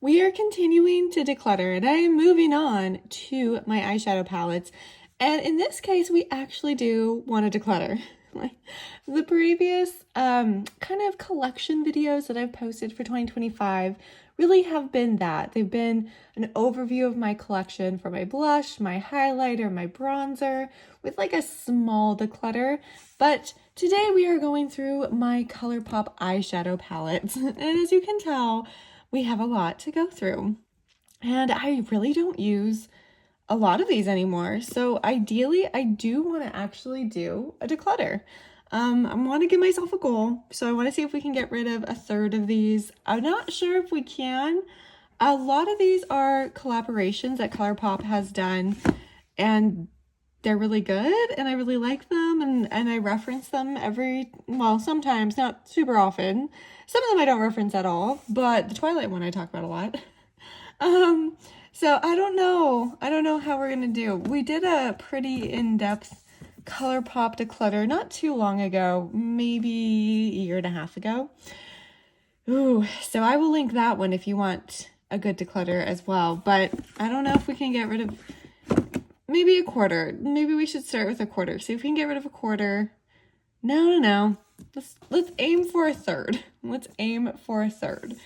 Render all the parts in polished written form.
we are continuing to declutter and I am moving on to my eyeshadow palettes. And in this case, we actually do want to declutter. The previous kind of collection videos that I've posted for 2025 really have been that. They've been an overview of my collection for my blush, my highlighter, my bronzer, with like a small declutter. But today we are going through my ColourPop eyeshadow palettes. And as you can tell, we have a lot to go through. And I really don't use a lot of these anymore. So ideally, I do want to actually do a declutter. I want to give myself a goal. So I want to see if we can get rid of a third of these. I'm not sure if we can. A lot of these are collaborations that ColourPop has done, and they're really good, and I really like them, and I reference them sometimes, not super often. Some of them I don't reference at all, but the Twilight one I talk about a lot. So I don't know how we're gonna do. We did a pretty in-depth ColourPop declutter not too long ago, maybe a year and a half ago. Ooh, so I will link that one if you want a good declutter as well, but I don't know if we can get rid of maybe a quarter. Maybe we should start with a quarter. See if we can get rid of a quarter. No. Let's aim for a third. Let's aim for a third.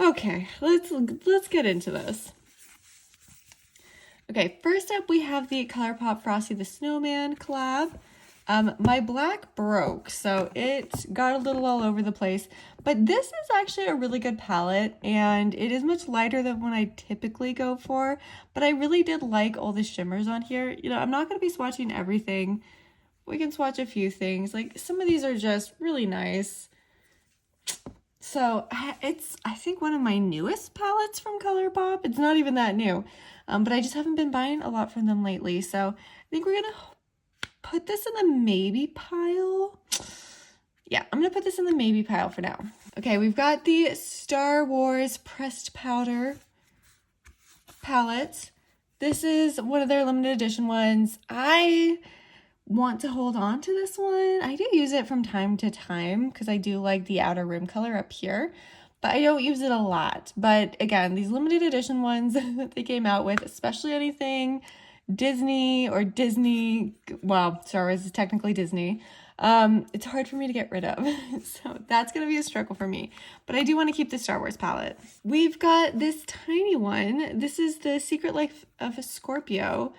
Okay, let's get into this. Okay, first up we have the ColourPop Frosty the Snowman collab. My black broke, so it got a little all over the place, but this is actually a really good palette, and it is much lighter than what I typically go for, but I really did like all the shimmers on here. You know, I'm not going to be swatching everything. We can swatch a few things. Like, some of these are just really nice. So it's, I think, one of my newest palettes from ColourPop. It's not even that new, but I just haven't been buying a lot from them lately. So I think we're going to put this in the maybe pile. Yeah, I'm going to put this in the maybe pile for now. Okay, we've got the Star Wars pressed powder palette. This is one of their limited edition ones. I want to hold on to this one. I do use it from time to time because I do like the outer rim color up here, but I don't use it a lot. But again, these limited edition ones that they came out with, especially anything Disney or Disney, well, Star Wars is technically Disney, it's hard for me to get rid of. So that's going to be a struggle for me, but I do want to keep the Star Wars palette. We've got this tiny one. This is the Secret Life of a Scorpio.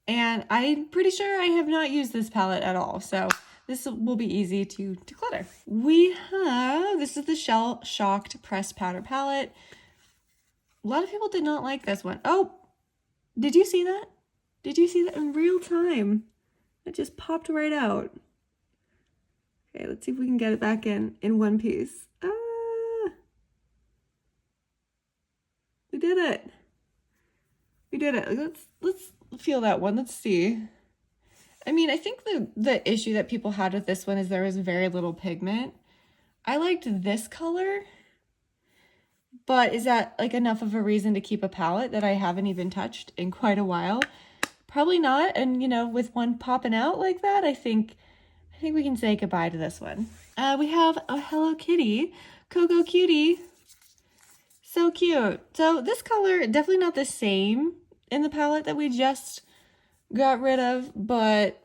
And I'm pretty sure I have not used this palette at all, so this will be easy to declutter. This is the Shell Shocked Pressed Powder Palette. A lot of people did not like this one. Oh, did you see that? Did you see that in real time? It just popped right out. Okay, let's see if we can get it back in one piece. We did it. We did it. Let's feel that one. Let's see. I mean, I think the issue that people had with this one is there was very little pigment. I liked this color, but is that like enough of a reason to keep a palette that I haven't even touched in quite a while? Probably not. And you know, with one popping out like that, I think we can say goodbye to this one. We have a Hello Kitty, Coco Cutie. So cute. So this color, definitely not the same in the palette that we just got rid of, but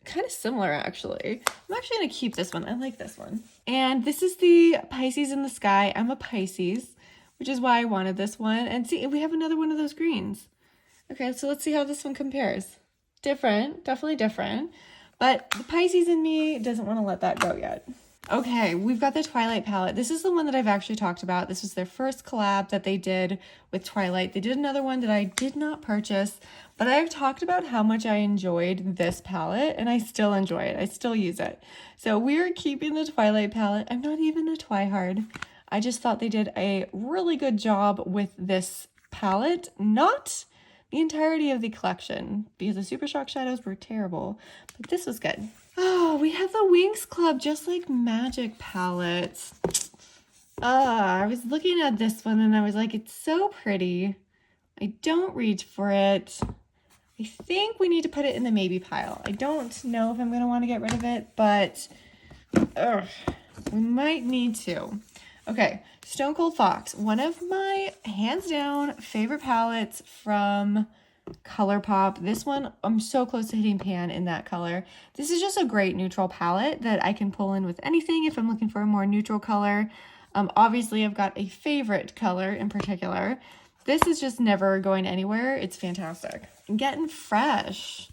kind of similar actually. I'm actually going to keep this one. I like this one. And this is the Pisces in the Sky. I'm a Pisces, which is why I wanted this one. And see, we have another one of those greens. Okay, so let's see how this one compares. Different, definitely different. But the Pisces in me doesn't want to let that go yet. Okay, we've got the Twilight palette. This is the one that I've actually talked about. This was their first collab that they did with Twilight. They did another one that I did not purchase, but I've talked about how much I enjoyed this palette, and I still enjoy it. I still use it. So we're keeping the Twilight palette. I'm not even a twihard. I just thought they did a really good job with this palette. Not the entirety of the collection, because the Super Shock shadows were terrible, but this was good. Oh, we have the Winx Club Just Like Magic palettes. I was looking at this one and I was like, it's so pretty. I don't reach for it. I think we need to put it in the maybe pile. I don't know if I'm going to want to get rid of it, but we might need to. Okay, Stone Cold Fox, one of my hands down favorite palettes from ColourPop. This one, I'm so close to hitting pan in that color. This is just a great neutral palette that I can pull in with anything if I'm looking for a more neutral color. Obviously, I've got a favorite color in particular. This is just never going anywhere. It's fantastic. Getting fresh.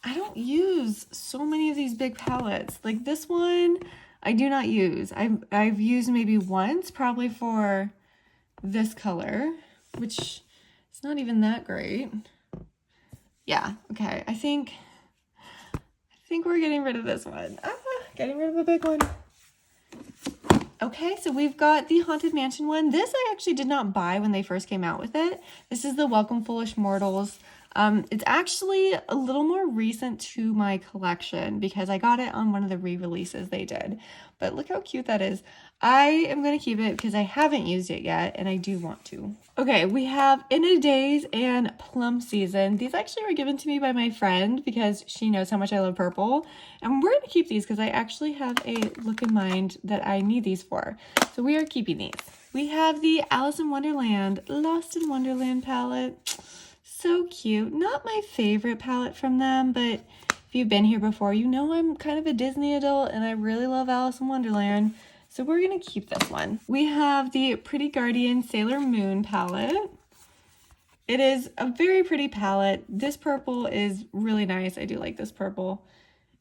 I don't use so many of these big palettes. Like this one, I do not use. I've used maybe once, probably for this color, which is not even that great. Yeah, okay. I think we're getting rid of this one. Getting rid of a big one. Okay, so we've got the Haunted Mansion one. This I actually did not buy when they first came out with it. This is the Welcome Foolish Mortals. It's actually a little more recent to my collection because I got it on one of the re-releases they did. But look how cute that is. I am going to keep it because I haven't used it yet and I do want to. Okay, we have In a Daze and Plum Season. These actually were given to me by my friend because she knows how much I love purple. And we're going to keep these because I actually have a look in mind that I need these for. So we are keeping these. We have the Alice in Wonderland Lost in Wonderland palette. So cute. Not my favorite palette from them, but if you've been here before, you know I'm kind of a Disney adult and I really love Alice in Wonderland. So we're going to keep this one. We have the Pretty Guardian Sailor Moon palette. It is a very pretty palette. This purple is really nice. I do like this purple.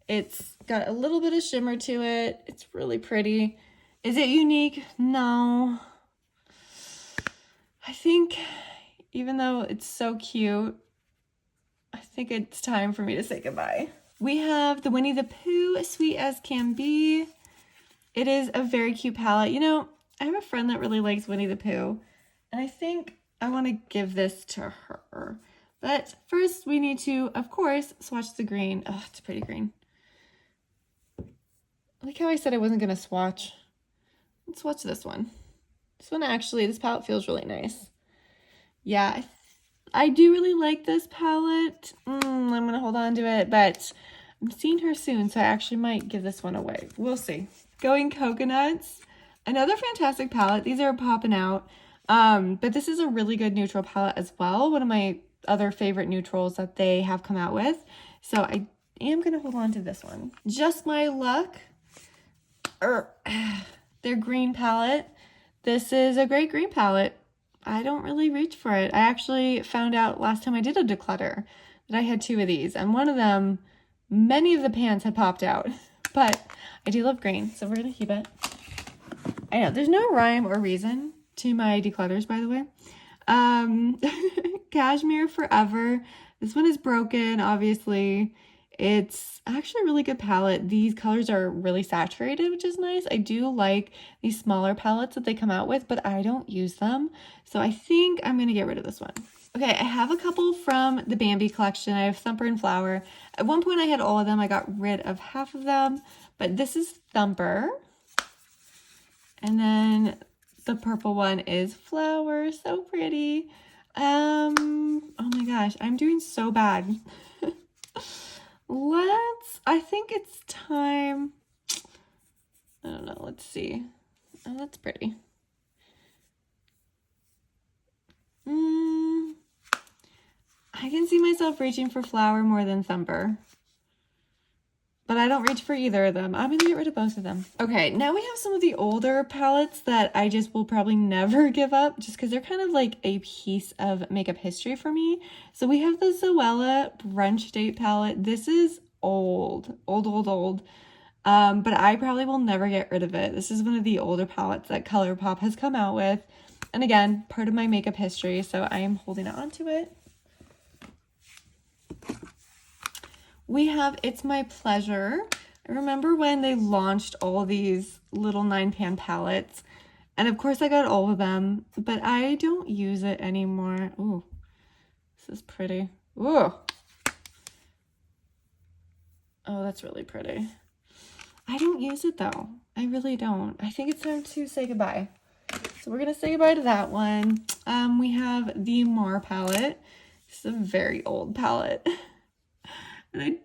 It's got a little bit of shimmer to it. It's really pretty. Is it unique? No. I think even though it's so cute, I think it's time for me to say goodbye. We have the Winnie the Pooh Sweet as Can Be. It is a very cute palette. You know, I have a friend that really likes Winnie the Pooh, and I think I want to give this to her. But first we need to, of course, swatch the green. Oh, it's a pretty green. Like how I said I wasn't going to swatch. Let's swatch this one. This one actually, this palette feels really nice. Yeah, I do really like this palette. I'm going to hold on to it, but I'm seeing her soon, so I actually might give this one away. We'll see. Going Coconuts. Another fantastic palette. These are popping out. But this is a really good neutral palette as well. One of my other favorite neutrals that they have come out with. So I am going to hold on to this one. Just My Luck. Their green palette. This is a great green palette. I don't really reach for it. I actually found out last time I did a declutter that I had 2 of these, and one of them, many of the pans had popped out, but I do love green, so we're gonna keep it. I know there's no rhyme or reason to my declutters, by the way. Cashmere Forever. This one is broken, obviously. It's actually a really good palette. These colors are really saturated, which is nice. I do like these smaller palettes that they come out with, but I don't use them. So I think I'm going to get rid of this one. Okay, I have a couple from the Bambi collection. I have Thumper and Flower. At one point I had all of them. I got rid of half of them, but this is Thumper. And then the purple one is Flower. So pretty. Oh my gosh, I'm doing so bad. I think it's time. I don't know, let's see. Oh, that's pretty. I can see myself reaching for Flower more than Thumper. But I don't reach for either of them. I'm going to get rid of both of them. Okay, now we have some of the older palettes that I just will probably never give up just because they're kind of like a piece of makeup history for me. So we have the Zoella Brunch Date palette. This is old. But I probably will never get rid of it. This is one of the older palettes that ColourPop has come out with. And again, part of my makeup history, so I am holding on to it. We have It's My Pleasure. I remember when they launched all these little 9-pan palettes. And of course I got all of them, but I don't use it anymore. Ooh, this is pretty. Ooh. Oh, that's really pretty. I don't use it though. I really don't. I think it's time to say goodbye. So we're going to say goodbye to that one. We have the Mar palette. This is a very old palette. And I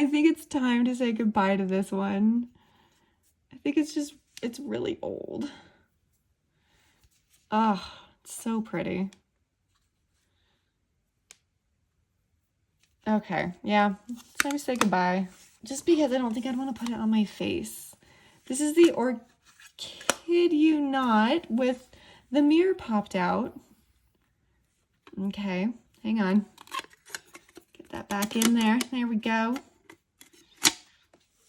think it's time to say goodbye to this one. I think it's really old. Oh, it's so pretty. Okay, yeah, it's time to say goodbye. Just because I don't think I'd want to put it on my face. This is the Kid You Not with the mirror popped out. Okay, hang on. Get that back in there. There we go.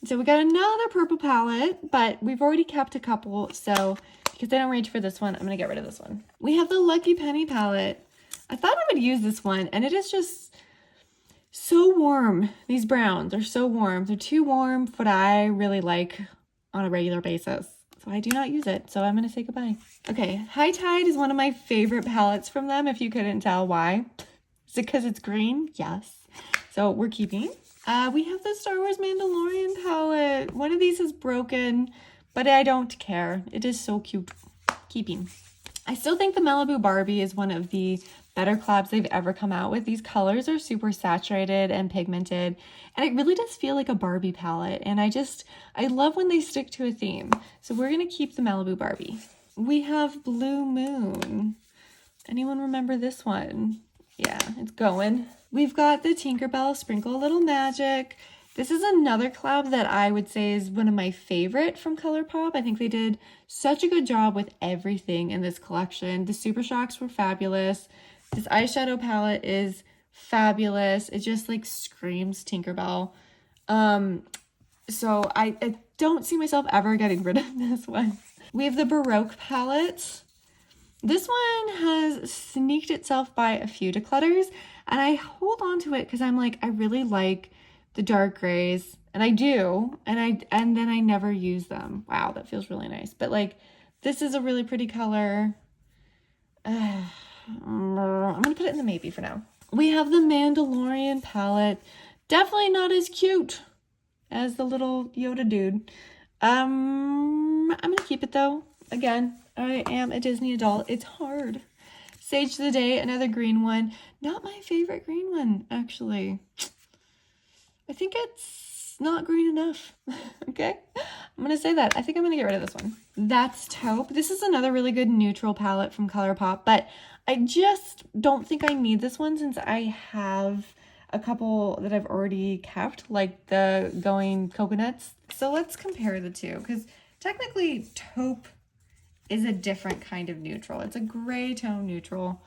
So we got another purple palette, but we've already kept a couple, so because I don't reach for this one, I'm going to get rid of this one. We have the Lucky Penny palette. I thought I would use this one, and it is just so warm. These browns are so warm. They're too warm for what I really like on a regular basis. So I do not use it, so I'm going to say goodbye. Okay, High Tide is one of my favorite palettes from them, if you couldn't tell why. Is it because it's green? Yes. So we're keeping. We have the Star Wars Mandalorian palette. One of these is broken, but I don't care. It is so cute. Keeping. I still think the Malibu Barbie is one of the better collabs they've ever come out with. These colors are super saturated and pigmented, and it really does feel like a Barbie palette, and I love when they stick to a theme. So we're going to keep the Malibu Barbie. We have Blue Moon. Anyone remember this one? Yeah, it's going. We've got the Tinkerbell Sprinkle a Little Magic. This is another collab that I would say is one of my favorite from ColourPop. I think they did such a good job with everything in this collection. The Super Shocks were fabulous. This eyeshadow palette is fabulous. It just like screams Tinkerbell. So I don't see myself ever getting rid of this one. We have the Baroque palette. This one has sneaked itself by a few declutters, and I hold on to it because I'm like, I really like the dark grays, and I do, and then I never use them. Wow, that feels really nice. But like, this is a really pretty color. I'm gonna put it in the maybe for now. We have the Mandalorian palette. Definitely not as cute as the little Yoda dude. I'm gonna keep it though. Again, I am a Disney adult. It's hard. Sage of the Day, another green one. Not my favorite green one, actually. I think it's not green enough. Okay, I'm gonna say that. I think I'm gonna get rid of this one. That's Taupe. This is another really good neutral palette from ColourPop, but I just don't think I need this one since I have a couple that I've already kept, like the Going Coconuts. So let's compare the two, because technically Taupe is a different kind of neutral. It's a gray tone neutral.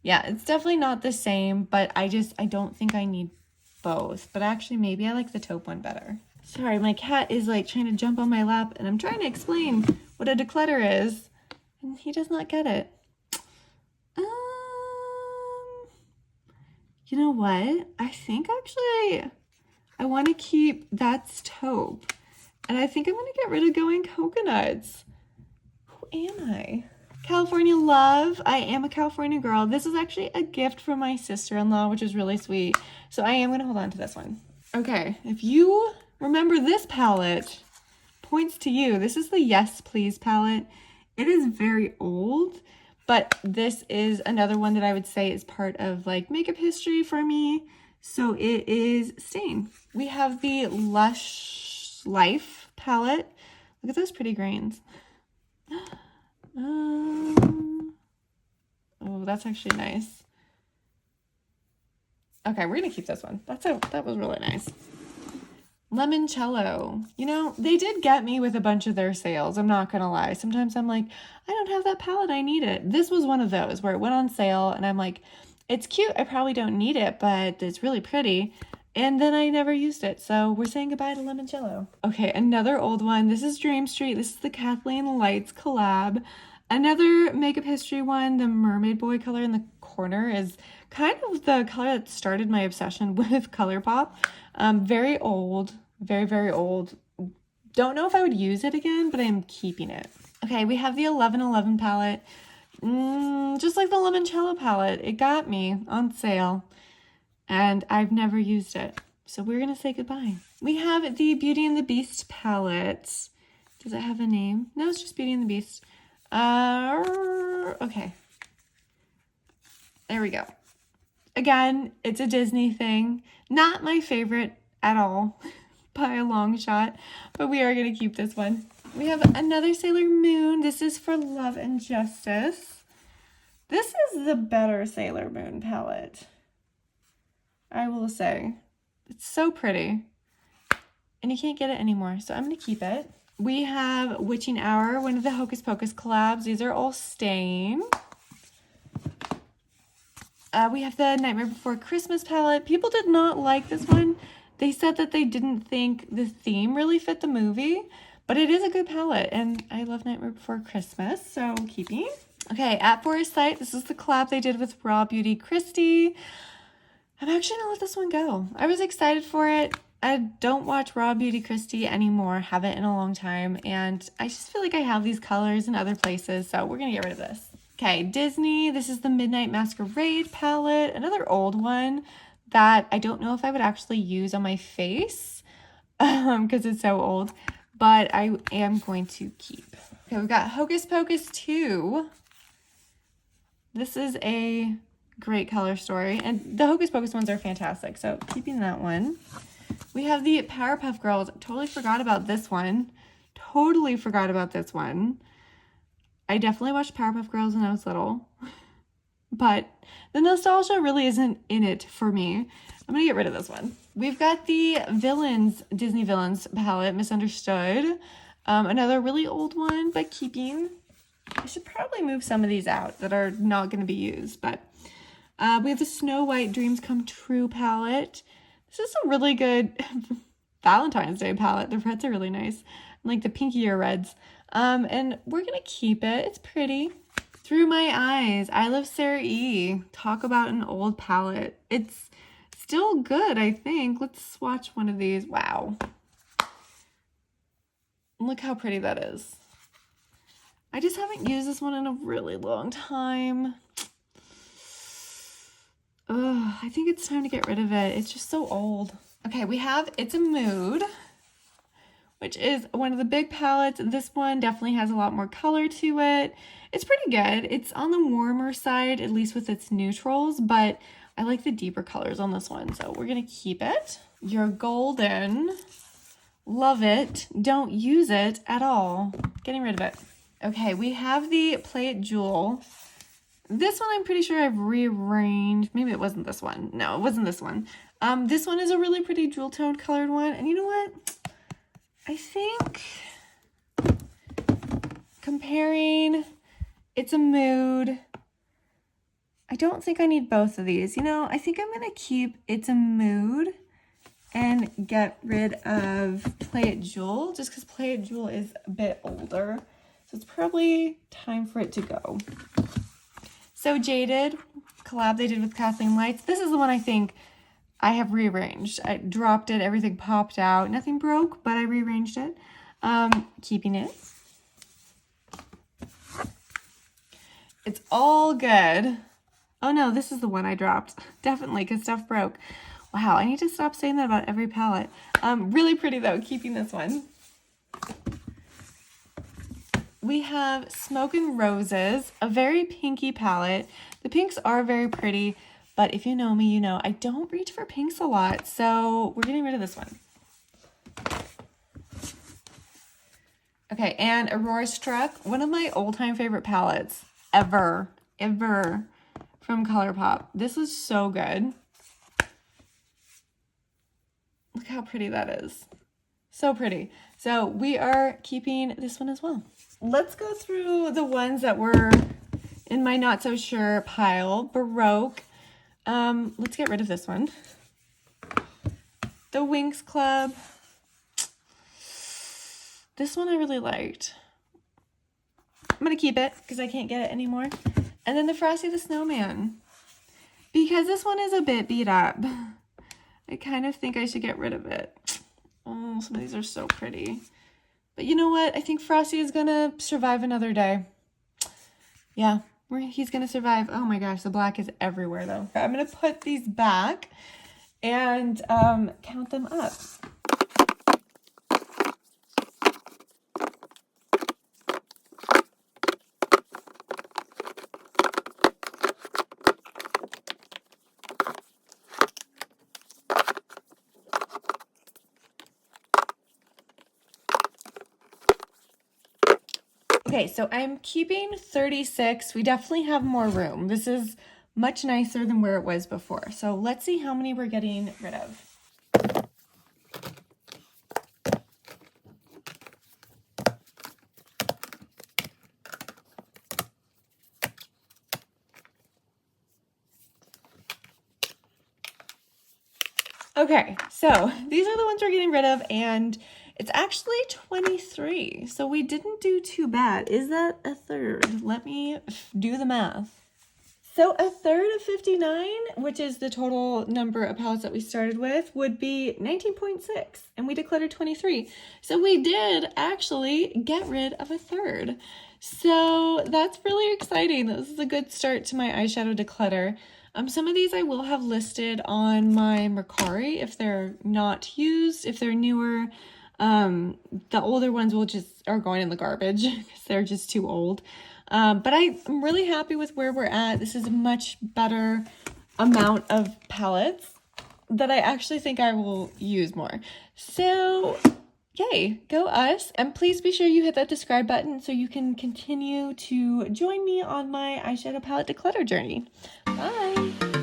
Yeah, it's definitely not the same, but I don't think I need both. But actually, maybe I like the Taupe one better. Sorry, my cat is like trying to jump on my lap, and I'm trying to explain what a declutter is, and he does not get it. You know what? I think actually I want to keep That's Taupe, and I think I'm going to get rid of Going Coconuts. Who am I? California Love. I am a California girl. This is actually a gift from my sister-in-law, which is really sweet. So I am going to hold on to this one. Okay, if you remember this palette, points to you. This is the Yes Please palette. It is very old, but this is another one that I would say is part of like makeup history for me. So it is staying. We have the Lush Life palette. Look at those pretty greens. Oh, that's actually nice. Okay, we're gonna keep this one. That was really nice. Lemoncello. You know, they did get me with a bunch of their sales. I'm not gonna lie. Sometimes I'm like, I don't have that palette. I need it. This was one of those where it went on sale, and I'm like, it's cute. I probably don't need it, but it's really pretty. And then I never used it. So we're saying goodbye to Lemoncello. Okay, another old one. This is Dream Street. This is the Kathleen Lights collab. Another makeup history one. The Mermaid Boy color in the corner is kind of the color that started my obsession with ColourPop. Very old. Very, very old. Don't know if I would use it again, but I'm keeping it. Okay, we have the 1111 palette. Just like the Lemoncello palette. It got me on sale, and I've never used it. So we're going to say goodbye. We have the Beauty and the Beast palette. Does it have a name? No, it's just Beauty and the Beast. Okay. There we go. Again, it's a Disney thing. Not my favorite at all by a long shot, but we are going to keep this one. We have another Sailor Moon. This is for Love and Justice. is the better Sailor Moon palette, I will say. It's so pretty. And you can't get it anymore, so I'm going to keep it. We have Witching Hour, one of the Hocus Pocus collabs. These are all stained. We have the Nightmare Before Christmas palette. People did not like this one. They said that they didn't think the theme really fit the movie, but it is a good palette, and I love Nightmare Before Christmas, so keeping. Okay, At Forest Sight. This is the collab they did with Raw Beauty Christie. I'm actually gonna let this one go. I was excited for it. I don't watch Raw Beauty Christie anymore, haven't in a long time, and I just feel like I have these colors in other places, so we're gonna get rid of this. Okay, Disney, this is the Midnight Masquerade palette, another old one that I don't know if I would actually use on my face because it's so old, but I am going to keep. Okay, we've got Hocus Pocus 2. This is a great color story, and the Hocus Pocus ones are fantastic, so keeping that one. We have the Powerpuff Girls. Totally forgot about this one. Totally forgot about this one. I definitely watched Powerpuff Girls when I was little, but the nostalgia really isn't in it for me. I'm gonna get rid of this one. We've got the Villains, Disney Villains palette, Misunderstood. Another really old one, but keeping. I should probably move some of these out that are not gonna be used, but we have the Snow White Dreams Come True palette. This is a really good Valentine's Day palette. The reds are really nice, like the pinkier reds. And we're gonna keep it. It's pretty. Through My Eyes, I Love Sarah E. Talk about an old palette. It's still good, I think. Let's swatch one of these. Wow. Look how pretty that is. I just haven't used this one in a really long time. Ugh, I think it's time to get rid of it. It's just so old. Okay, we have It's a Mood, which is one of the big palettes. This one definitely has a lot more color to it. It's pretty good. It's on the warmer side, at least with its neutrals, but I like the deeper colors on this one, so we're gonna keep it. You're Golden. Love it. Don't use it at all. Getting rid of it. Okay, we have the Play It Jewel. This one I'm pretty sure I've rearranged. Maybe it wasn't this one. No, it wasn't this one. This one is a really pretty jewel toned colored one. And you know what? I think comparing It's a Mood, I don't think I need both of these. You know, I think I'm going to keep It's a Mood and get rid of Play It Jewel, just because Play It Jewel is a bit older. So it's probably time for it to go. So Jaded, collab they did with Kathleen Lights. This is the one I think I have rearranged. I dropped it, everything popped out. Nothing broke, but I rearranged it. Keeping it. It's all good. Oh no, this is the one I dropped. Definitely, because stuff broke. Wow, I need to stop saying that about every palette. Really pretty though, keeping this one. We have Smoke and Roses, a very pinky palette. The pinks are very pretty, but if you know me, you know I don't reach for pinks a lot, so we're getting rid of this one. Okay, and Aurora's Truck, one of my all-time favorite palettes ever from ColourPop. This is so good. Look how pretty that is. So pretty. So we are keeping this one as well. Let's go through the ones that were in my not so sure pile. Baroque. Let's get rid of this one. The Winx Club. This one I really liked. I'm gonna keep it because I can't get it anymore. And then the Frosty the Snowman. Because this one is a bit beat up. I kind of think I should get rid of it. Oh, some of these are so pretty. But you know what? I think Frosty is gonna survive another day. Yeah, he's gonna survive. Oh my gosh, the black is everywhere though. I'm gonna put these back and count them up. Okay, so I'm keeping 36. We definitely have more room. This is much nicer than where it was before. So let's see how many we're getting rid of. Okay, so these are the ones we're getting rid of, and it's actually 23. So we didn't do too bad. Is that a third? Let me do the math. So a third of 59, which is the total number of palettes that we started with, would be 19.6, and we decluttered 23. So we did actually get rid of a third. So that's really exciting. This is a good start to my eyeshadow declutter. Some of these I will have listed on my Mercari if they're not used. If they're newer, the older ones are going in the garbage because they're just too old. But I'm really happy with where we're at. This is a much better amount of palettes that I actually think I will use more. So yay, go us. And please be sure you hit that subscribe button so you can continue to join me on my eyeshadow palette declutter journey. Bye.